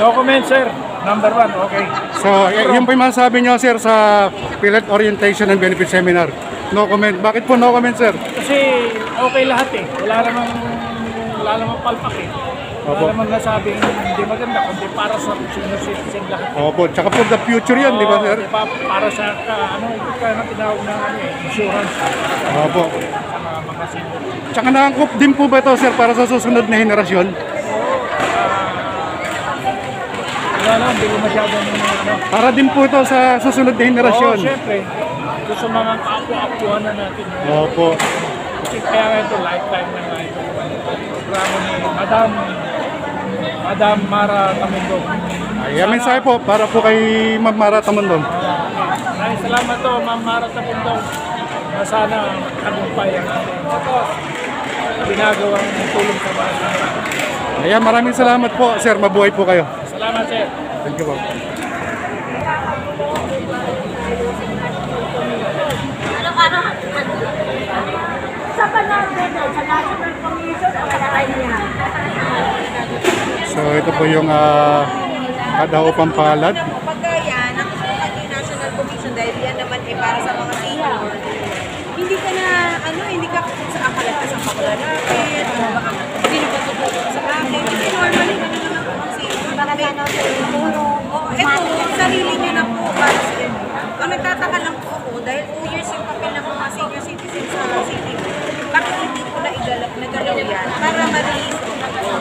No comment, sir. Number 1, okay. So, yun po yung masasabi nyo, sir, sa PhilHealth Orientation and Benefit Seminar. No comment. Bakit po no comment, sir? Kasi okay lahat eh. Wala namang palpak eh. Wala namang nasabing hindi maganda, kundi para sa senior citizen lahat. Opo, tsaka for the future yan, di ba, sir? Diba, para sa, ito ka na tinawag na insurance. Opo. Sa mga senior. Tsaka naangkop din po ba ito, sir, para sa susunod na henerasyon? Wala lang, hindi ko masyadong Para din po ito sa susunod na henerasyon. Oo, syempre. Ito sa mga kaapu-apuhan na natin. Opo. Kasi kaya nga ito, lifetime na nga ito. Programa ni Madam Mara Tamundong. Ay, mensahe po para po kay Ma'am Mara Tamundong. Maraming salamat to, Ma'am Mara Tamundong. Na sana tagumpay ang ating ginagawang tulong sa basa. Ayan, maraming salamat po, sir. Mabuhay po kayo. Salamat, sir. Thank you po. Sa Panagod, sa National Commission, wala niya. So, ito po yung kadaupang palad. Pagka yan, ang susunod yung National Commission dahil yan naman ay para sa mga senior. Hindi ka na, hindi ka sa akalat ka sa paglalapit, sino ba tutulong sa akin. Kasi normally, naman ang mga senior. Ito, sarili niya na po para sa inyo. Ang nagtataka lang po ako, dahil 2 years yung papel ng mga senior citizens sa city, bakit hindi ko na nagalaw yan? Para ma-release ko na po.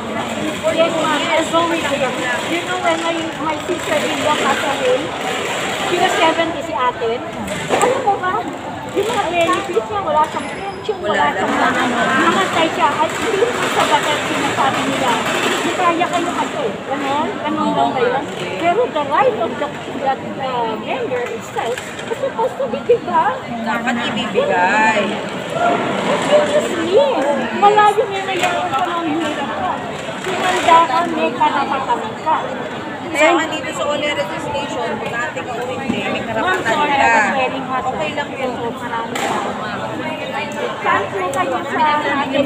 Yes, ma'am. I'll go with you. You know, when my sister-in-law passed away, she was 70 si ate. Ano po ba? Yung mga benefits niya, wala siyang pension, wala siyang namatay siya. At hindi naman sa batat sinasabi nila, hindi kaya kayo kasi. Ganon lang ba yun? Pero the right of that member itself is supposed to be diba? Dapat ibibigay. Seriously, malayo niya na yung pananghirap ko. Sinanda ka, may karapatan ka. Kaya nga dito sa online registration, kung natin ka o hindi, may karapatan ka. Okay lang po. Saan po kayo sa atin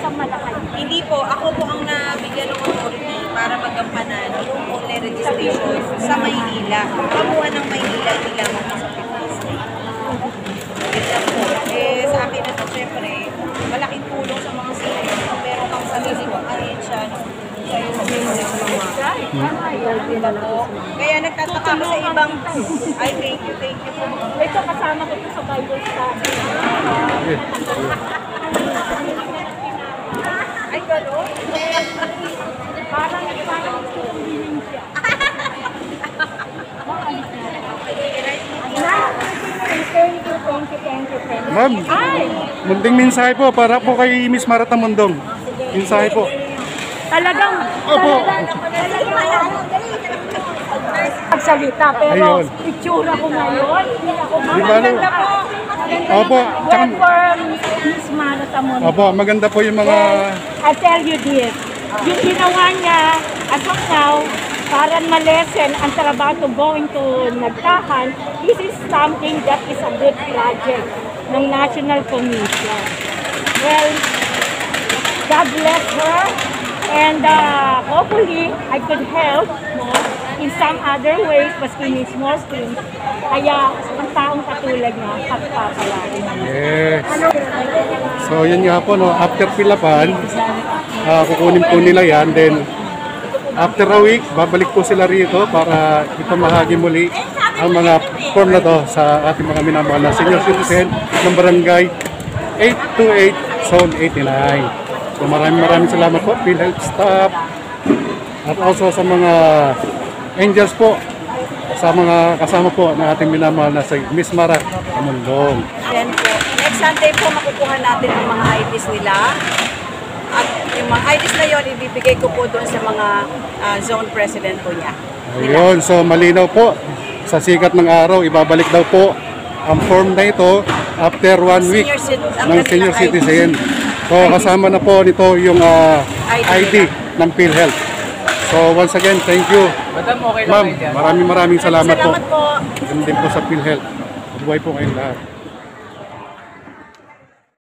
sa Malakay? Hindi po, ako po ang nabigyan ng authority para magampanan yung online registration sa Maynila. Kamuha ng Maynila, hindi lamang sa Philippines. Ganyan po. Sa akin na siyempre, malaking tulong sa mga senior. Kung meron kang sarili mo, ahensya, sa'yo sa diba po? Kaya nagtataka ko sa ibang, ay thank you po. Ito kasama ko sa Bible study. Ay gano'n? Parang hindi siya. Thank you. Ma'am, munting mensahe po para po kay Miss Mara Tamundong. Mensahe po. Talagang pagsalita, pero itsura ko ngayon, hindi ako maganda po. Opo, Well, for Miss Mara Tamundong. Opo, maganda po yung mga... I tell you this, yung ginawa niya, as of now, para ma-lessen ang trabaho going to Nagtahan, this is something that is a good project ng National Commission. Well, God bless her, and hopefully I could help in some other ways, maski in small streams. Kaya ang taong katulad niya, pagpapalari. Yes. So yun nga po, no, after pilapan, kukunin po nila yan, then after a week, babalik po sila rito para ipamahagi muli ang mga form na to sa ating mga minamahal na senior citizen ng barangay 828 Zone 89. So maraming salamat po, PhilHealth staff, at also sa mga angels po, sa mga kasama po na ating minamahal na si Miss Mara Tamundong. Then po, next Sunday po makukuha natin ang mga IDs nila. At yung mga IDs na yon, ibibigay ko po doon sa mga zone president po niya. Ayun, so malinaw po, sa sikat ng araw, ibabalik daw po ang form na ito after 1 week ng senior citizen. So kasama na po nito yung ID ng PhilHealth. So once again, thank you. Ma'am, maraming salamat po. Salamat po. Ganun din po sa PhilHealth. Buhay po kayong lahat.